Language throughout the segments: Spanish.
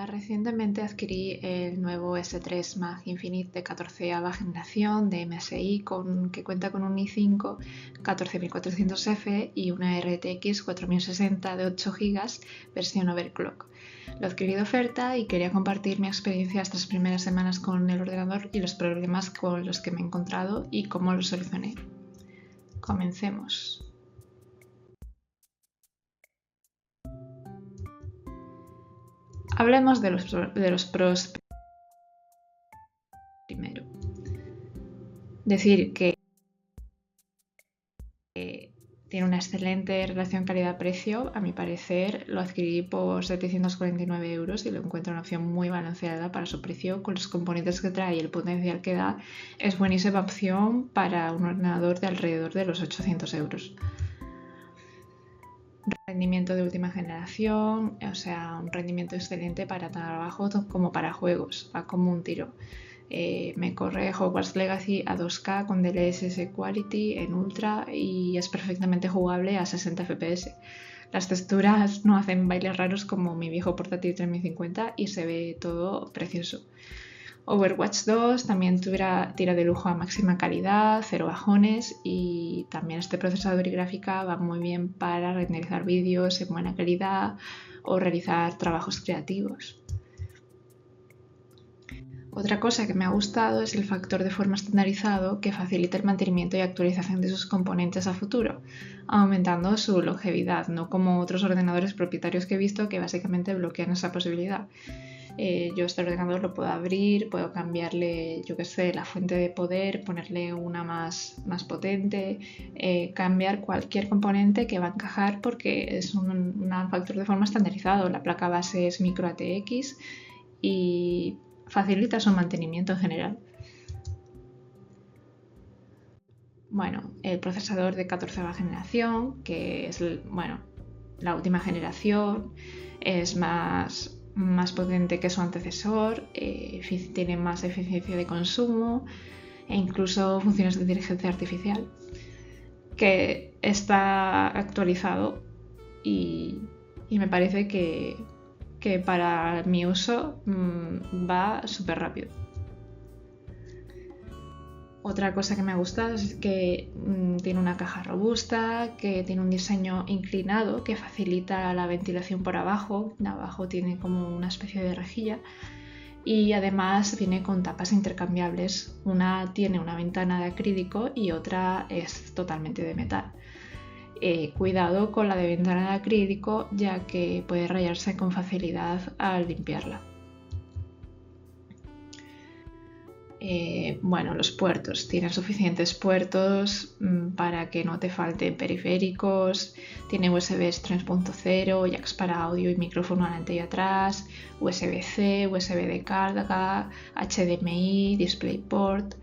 Recientemente adquirí el nuevo S3 Mag Infinite de 14ª generación de MSI que cuenta con un i5 14400F y una RTX 4060 de 8 GB versión overclock. Lo adquirí de oferta y quería compartir mi experiencia estas primeras semanas con el ordenador y los problemas con los que me he encontrado y cómo los solucioné. Comencemos. Hablemos de los pros primero. Decir que tiene una excelente relación calidad-precio. A mi parecer lo adquirí por 749 € y lo encuentro una opción muy balanceada para su precio. Con los componentes que trae y el potencial que da, es buenísima opción para un ordenador de alrededor de los 800 €. Rendimiento de última generación, o sea, un rendimiento excelente para trabajo como para juegos, va como un tiro. Me corre Hogwarts Legacy a 2K con DLSS Quality en Ultra y es perfectamente jugable a 60 FPS. Las texturas no hacen bailes raros como mi viejo portátil 3050 y se ve todo precioso. Overwatch 2 también tira de lujo a máxima calidad, cero bajones, y también este procesador y gráfica va muy bien para renderizar vídeos en buena calidad o realizar trabajos creativos. Otra cosa que me ha gustado es el factor de forma estandarizado que facilita el mantenimiento y actualización de sus componentes a futuro, aumentando su longevidad, no como otros ordenadores propietarios que he visto que básicamente bloquean esa posibilidad. Yo este ordenador lo puedo abrir, puedo cambiarle, yo que sé, la fuente de poder, ponerle una más potente, cambiar cualquier componente que va a encajar porque es un factor de forma estandarizado. La placa base es micro ATX y facilita su mantenimiento en general. Bueno, el procesador de 14ª generación, que es la última generación, es más potente que su antecesor, tiene más eficiencia de consumo e incluso funciones de inteligencia artificial, que está actualizado y me parece que para mi uso va súper rápido. Otra cosa que me ha gustado es que tiene una caja robusta, que tiene un diseño inclinado que facilita la ventilación por abajo. De abajo tiene como una especie de rejilla y además viene con tapas intercambiables. Una tiene una ventana de acrílico y otra es totalmente de metal. Cuidado con la de ventana de acrílico, ya que puede rayarse con facilidad al limpiarla. Los puertos. Tiene suficientes puertos para que no te falten periféricos. Tiene USB 3.0, jacks para audio y micrófono adelante y atrás, USB-C, USB de carga, HDMI, DisplayPort,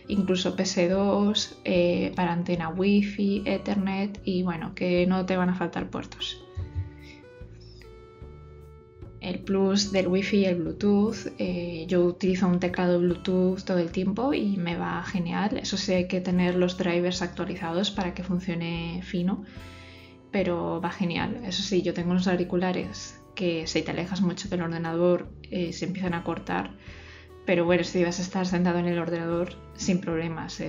incluso PS2, para antena Wi-Fi, Ethernet y que no te van a faltar puertos. El plus del Wi-Fi y el Bluetooth. Yo utilizo un teclado Bluetooth todo el tiempo y me va genial. Eso sí, hay que tener los drivers actualizados para que funcione fino, pero va genial. Eso sí, yo tengo unos auriculares que si te alejas mucho del ordenador se empiezan a cortar, pero si vas a estar sentado en el ordenador sin problemas,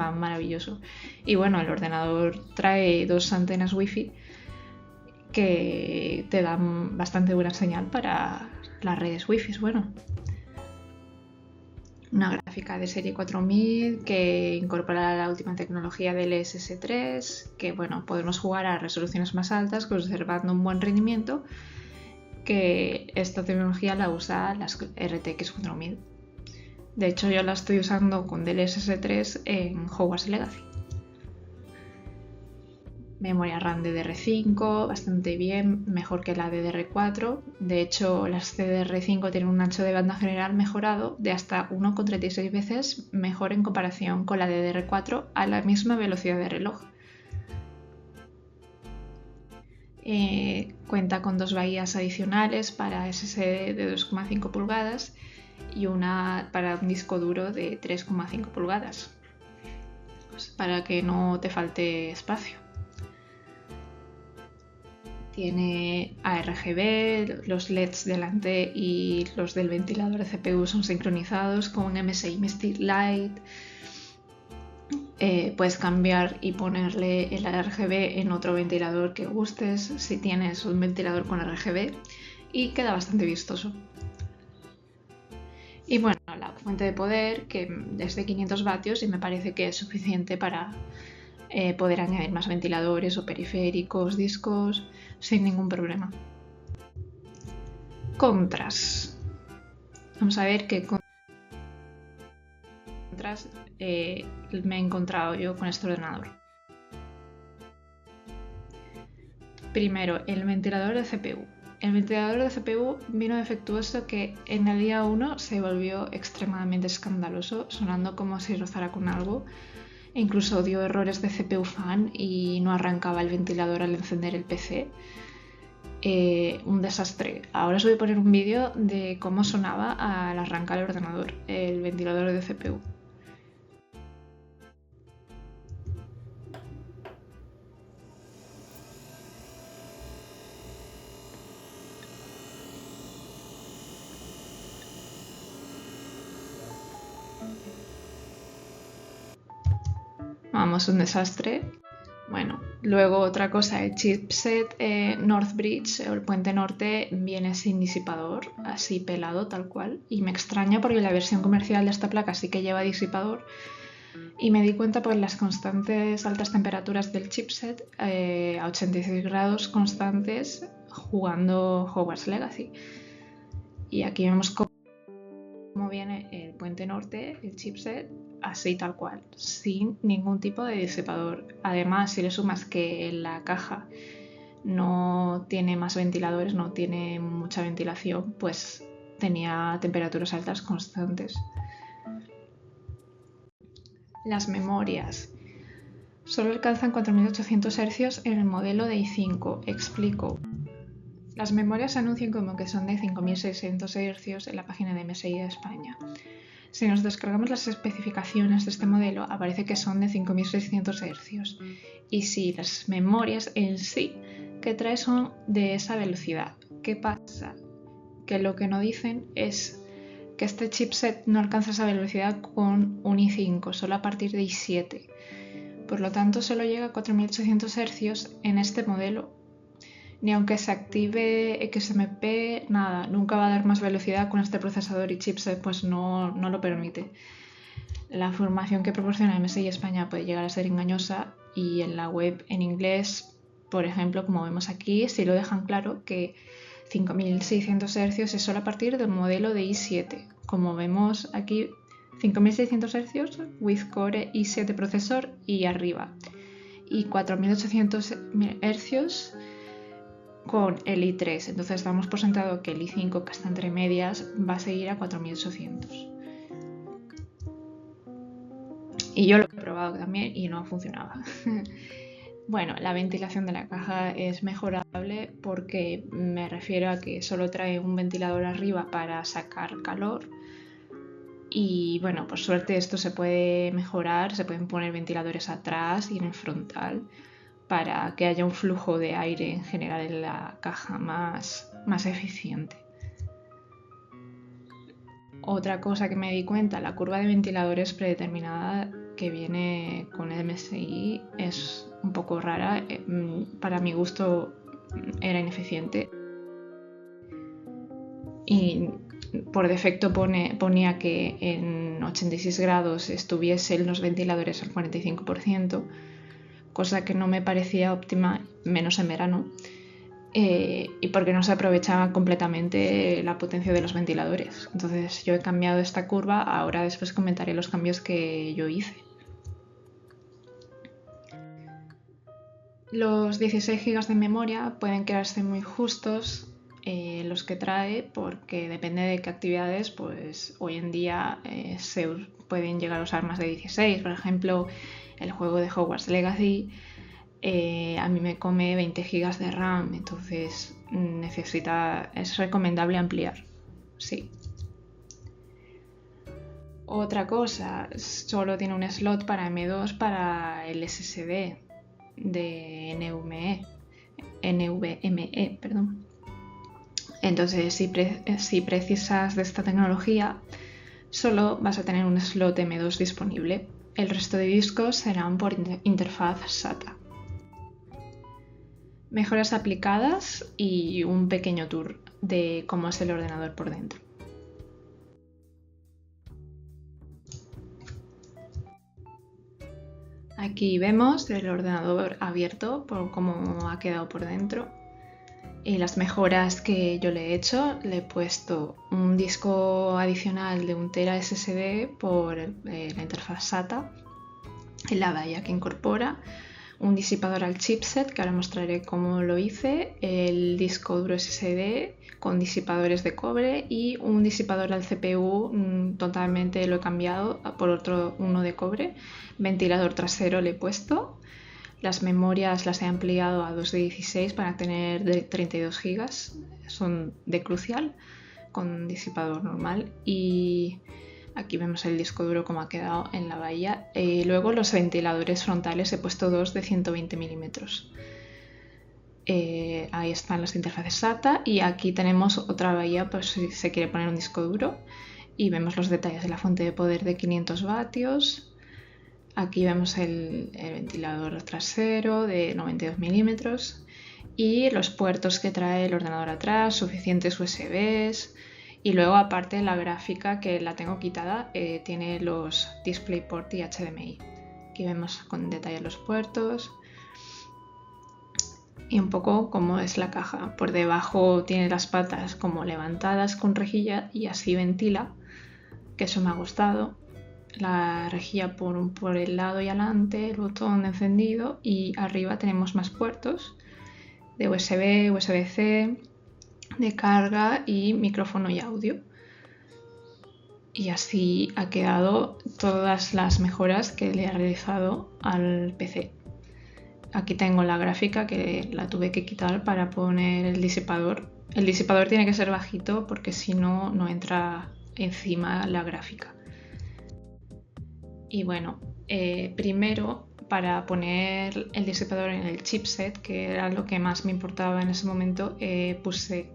va maravilloso. Y el ordenador trae 2 antenas Wi-Fi que te dan bastante buena señal para las redes Wi-Fi. Una gráfica de serie 4000 que incorpora la última tecnología del SS3, que podemos jugar a resoluciones más altas conservando un buen rendimiento, que esta tecnología la usa las RTX 4000. De hecho, yo la estoy usando con DLSS 3 en Hogwarts Legacy. Memoria RAM DDR5, bastante bien, mejor que la DDR4. De hecho, las DDR5 tienen un ancho de banda general mejorado de hasta 1,36 veces mejor en comparación con la DDR4 a la misma velocidad de reloj. Cuenta con 2 bahías adicionales para SSD de 2,5 pulgadas y una para un disco duro de 3,5 pulgadas, para que no te falte espacio. Tiene ARGB, los LEDs delante y los del ventilador de CPU son sincronizados con MSI Mystic Light. Puedes cambiar y ponerle el RGB en otro ventilador que gustes si tienes un ventilador con RGB, y queda bastante vistoso. Y bueno, la fuente de poder, que es de 500 vatios y me parece que es suficiente para poder añadir más ventiladores o periféricos, discos, sin ningún problema. Contras. Vamos a ver qué contras me he encontrado yo con este ordenador. Primero, el ventilador de CPU. El ventilador de CPU vino defectuoso, que en el día 1 se volvió extremadamente escandaloso, sonando como si rozara con algo. Incluso dio errores de CPU fan y no arrancaba el ventilador al encender el PC. Un desastre. Ahora os voy a poner un vídeo de cómo sonaba al arrancar el ordenador, el ventilador de CPU. Vamos, un desastre. Bueno, luego otra cosa, el chipset Northbridge, o el puente norte, viene sin disipador, así pelado tal cual, y me extraña porque la versión comercial de esta placa sí que lleva disipador, y me di cuenta por las constantes altas temperaturas del chipset, a 86 grados constantes, jugando Hogwarts Legacy. Y aquí vemos cómo viene el puente norte, el chipset, así tal cual, sin ningún tipo de disipador. Además, si le sumas que la caja no tiene más ventiladores, no tiene mucha ventilación, pues tenía temperaturas altas constantes. Las memorias solo alcanzan 4800 Hz en el modelo de i5. Explico. Las memorias se anuncian como que son de 5600 Hz en la página de MSI de España. Si nos descargamos las especificaciones de este modelo, aparece que son de 5600 Hz. Y si las memorias en sí que trae son de esa velocidad. ¿Qué pasa? Que lo que no dicen es que este chipset no alcanza esa velocidad con un i5, solo a partir de i7. Por lo tanto, solo llega a 4800 Hz en este modelo. Ni aunque se active XMP, nada, nunca va a dar más velocidad con este procesador, y chipset pues no lo permite. La información que proporciona MSI España puede llegar a ser engañosa, y en la web en inglés, por ejemplo, como vemos aquí, sí lo dejan claro que 5600 Hz es solo a partir del modelo de i7. Como vemos aquí, 5600 Hz with Core i7 procesor y arriba, y 4800 Hz con el i3. Entonces damos por sentado que el i5, que está entre medias, va a seguir a 4800. Y yo lo he probado también y no funcionaba. Bueno, la ventilación de la caja es mejorable, porque me refiero a que solo trae un ventilador arriba para sacar calor. Y bueno, por suerte esto se puede mejorar, se pueden poner ventiladores atrás y en el frontal, para que haya un flujo de aire en general en la caja más eficiente. Otra cosa que me di cuenta, la curva de ventiladores predeterminada que viene con el MSI es un poco rara. Para mi gusto era ineficiente, y por defecto ponía que en 86 grados estuviesen los ventiladores al 45%, cosa que no me parecía óptima, menos en verano, y porque no se aprovechaba completamente la potencia de los ventiladores. Entonces yo he cambiado esta curva, ahora después comentaré los cambios que yo hice. Los 16 GB de memoria pueden quedarse muy justos, los que trae, porque depende de qué actividades, pues hoy en día se pueden llegar a usar más de 16. Por ejemplo, el juego de Hogwarts Legacy a mí me come 20 GB de RAM, entonces es recomendable ampliar, sí. Otra cosa, solo tiene un slot para M2 para el SSD de NVMe. NVMe, perdón. Entonces, si precisas de esta tecnología, solo vas a tener un slot M2 disponible. El resto de discos serán por interfaz SATA. Mejoras aplicadas y un pequeño tour de cómo es el ordenador por dentro. Aquí vemos el ordenador abierto por cómo ha quedado por dentro. Y las mejoras que yo le he hecho, le he puesto un disco adicional de 1 TB SSD por la interfaz SATA, en la bahía que incorpora, un disipador al chipset, que ahora mostraré cómo lo hice, el disco duro SSD con disipadores de cobre y un disipador al CPU, totalmente lo he cambiado por uno de cobre, ventilador trasero le he puesto. Las memorias las he ampliado a 2 de 16 para tener de 32 GB, son de Crucial con disipador normal, y aquí vemos el disco duro como ha quedado en la bahía. Luego los ventiladores frontales he puesto 2 de 120 milímetros. Ahí están las interfaces SATA y aquí tenemos otra bahía por si se quiere poner un disco duro, y vemos los detalles de la fuente de poder de 500 vatios. Aquí vemos el ventilador trasero de 92 milímetros y los puertos que trae el ordenador atrás, suficientes USBs, y luego aparte la gráfica, que la tengo quitada, tiene los DisplayPort y HDMI. Aquí vemos con detalle los puertos y un poco cómo es la caja. Por debajo tiene las patas como levantadas con rejilla y así ventila, que eso me ha gustado. La rejilla por el lado y adelante, el botón de encendido, y arriba tenemos más puertos de USB, USB-C, de carga y micrófono y audio. Y así ha quedado todas las mejoras que le he realizado al PC. Aquí tengo la gráfica, que la tuve que quitar para poner el disipador. El disipador tiene que ser bajito porque si no, no entra encima la gráfica. Y bueno, primero, para poner el disipador en el chipset, que era lo que más me importaba en ese momento, puse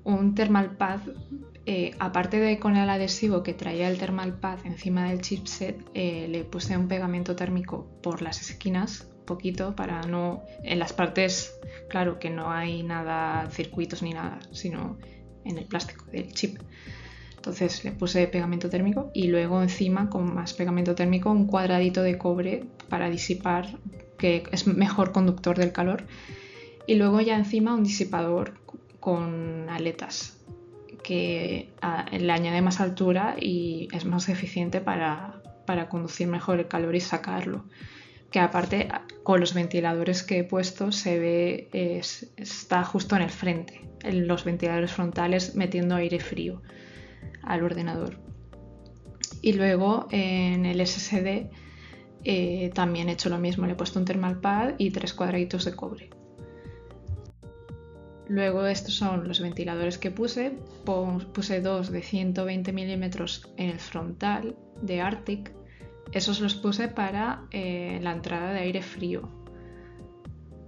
un thermal pad. Aparte de con el adhesivo que traía el thermal pad encima del chipset, le puse un pegamento térmico por las esquinas, poquito, para no... En las partes, claro que no hay nada, circuitos ni nada, sino en el plástico del chip. Entonces le puse pegamento térmico y luego encima, con más pegamento térmico, un cuadradito de cobre para disipar, que es mejor conductor del calor. Y luego ya encima un disipador con aletas, que le añade más altura y es más eficiente para conducir mejor el calor y sacarlo. Que aparte, con los ventiladores que he puesto, se ve, está justo en el frente, en los ventiladores frontales, metiendo aire frío al ordenador. Y luego en el SSD también he hecho lo mismo, le he puesto un thermal pad y 3 cuadraditos de cobre. Luego estos son los ventiladores que puse. Puse 2 de 120 milímetros en el frontal de Arctic. Esos los puse para la entrada de aire frío.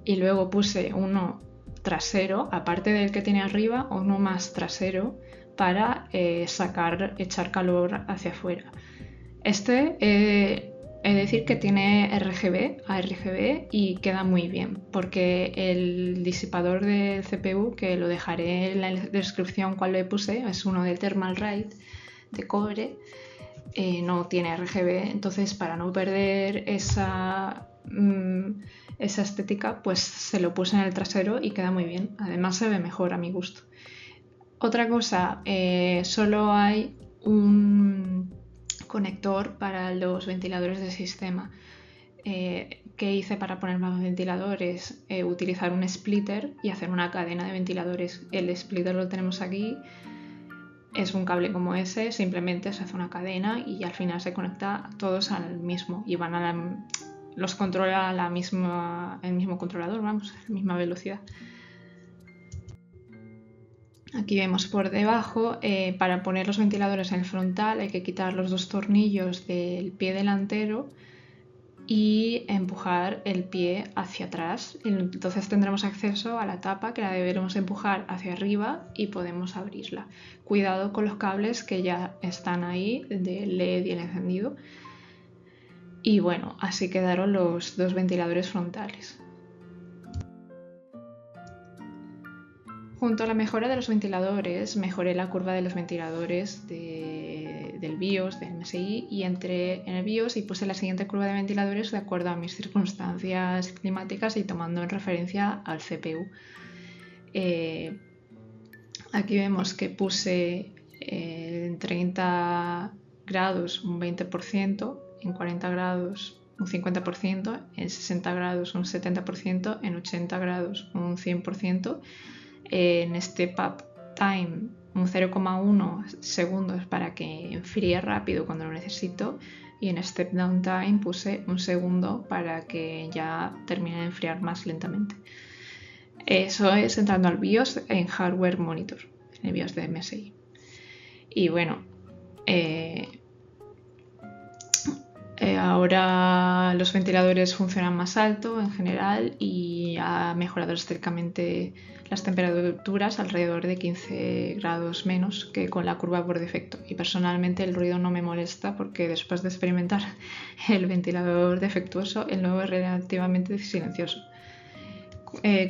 Y luego puse uno trasero, aparte del que tiene arriba, uno más trasero para echar calor hacia afuera. He de decir que tiene ARGB y queda muy bien, porque el disipador del CPU, que lo dejaré en la descripción cuál le puse, es uno del Thermalright de cobre, no tiene RGB, entonces para no perder esa estética, pues se lo puse en el trasero y queda muy bien. Además se ve mejor a mi gusto. Otra cosa, solo hay un conector para los ventiladores del sistema. ¿Qué hice para poner más ventiladores? Utilizar un splitter y hacer una cadena de ventiladores. El splitter lo tenemos aquí, es un cable como ese, simplemente se hace una cadena y al final se conecta todos al mismo y los controla el mismo controlador, vamos, a la misma velocidad. Aquí vemos por debajo, para poner los ventiladores en el frontal hay que quitar los 2 tornillos del pie delantero y empujar el pie hacia atrás. Entonces tendremos acceso a la tapa que la deberemos empujar hacia arriba y podemos abrirla. Cuidado con los cables que ya están ahí del LED y el encendido. Y bueno, así quedaron los dos ventiladores frontales. Junto a la mejora de los ventiladores, mejoré la curva de los ventiladores del BIOS, del MSI, y entré en el BIOS y puse la siguiente curva de ventiladores de acuerdo a mis circunstancias climáticas y tomando en referencia al CPU. Aquí vemos que puse en 30 grados un 20%, en 40 grados un 50%, en 60 grados un 70%, en 80 grados un 100%. En Step Up Time un 0,1 segundos para que enfríe rápido cuando lo necesito, y en Step Down Time puse un segundo para que ya termine de enfriar más lentamente. Eso es entrando al BIOS en Hardware Monitor, en el BIOS de MSI. Y bueno, ahora los ventiladores funcionan más alto en general y ha mejorado estrictamente las temperaturas alrededor de 15 grados menos que con la curva por defecto. Y personalmente el ruido no me molesta porque después de experimentar el ventilador defectuoso, el nuevo es relativamente silencioso.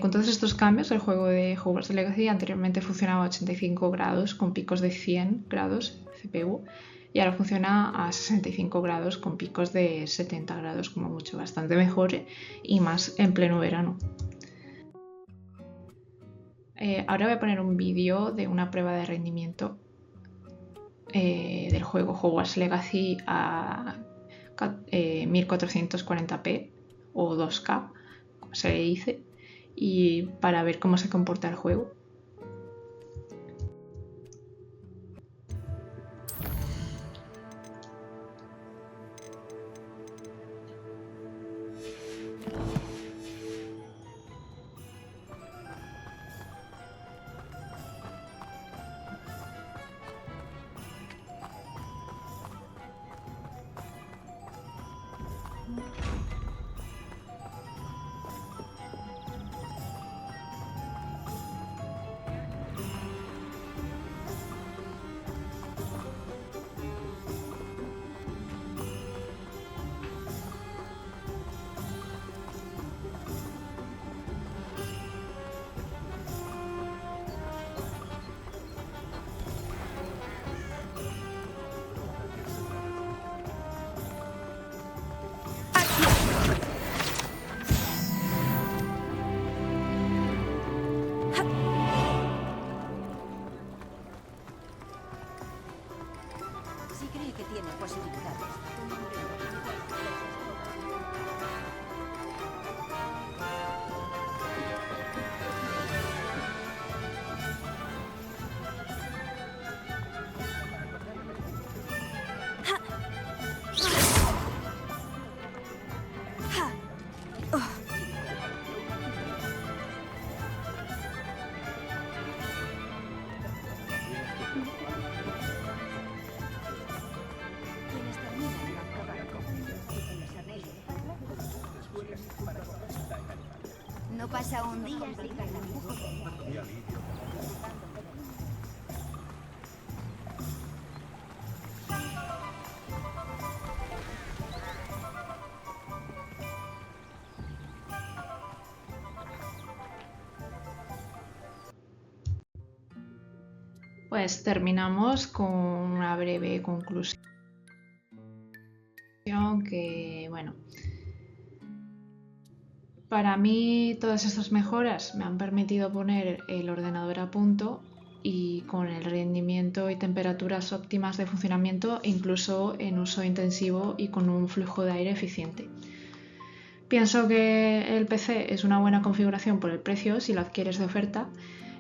Con todos estos cambios, el juego de Hogwarts Legacy anteriormente funcionaba a 85 grados con picos de 100 grados CPU y ahora funciona a 65 grados con picos de 70 grados como mucho, bastante mejor y más en pleno verano. Ahora voy a poner un vídeo de una prueba de rendimiento del juego Hogwarts Legacy a 1440p o 2K, como se le dice, y para ver cómo se comporta el juego. Sí cree que tiene posibilidades. No pasa un día sin que la Pues terminamos con una breve conclusión que, bueno, para mí todas estas mejoras me han permitido poner el ordenador a punto y con el rendimiento y temperaturas óptimas de funcionamiento, incluso en uso intensivo y con un flujo de aire eficiente. Pienso que el PC es una buena configuración por el precio si lo adquieres de oferta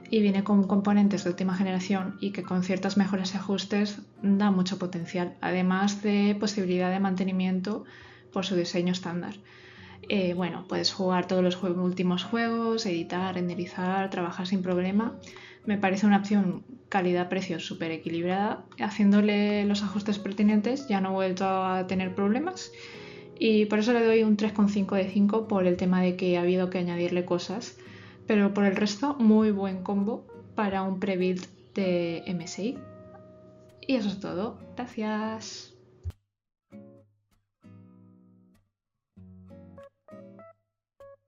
y viene con componentes de última generación y que con ciertas mejoras y ajustes da mucho potencial, además de posibilidad de mantenimiento por su diseño estándar. Bueno, puedes jugar todos los últimos juegos, editar, renderizar, trabajar sin problema. Me parece una opción calidad-precio súper equilibrada. Haciéndole los ajustes pertinentes ya no he vuelto a tener problemas Y por eso le doy un 3,5 de 5 por el tema de que ha habido que añadirle cosas. Pero por el resto, muy buen combo para un pre-build de MSI. Y eso es todo. Gracias.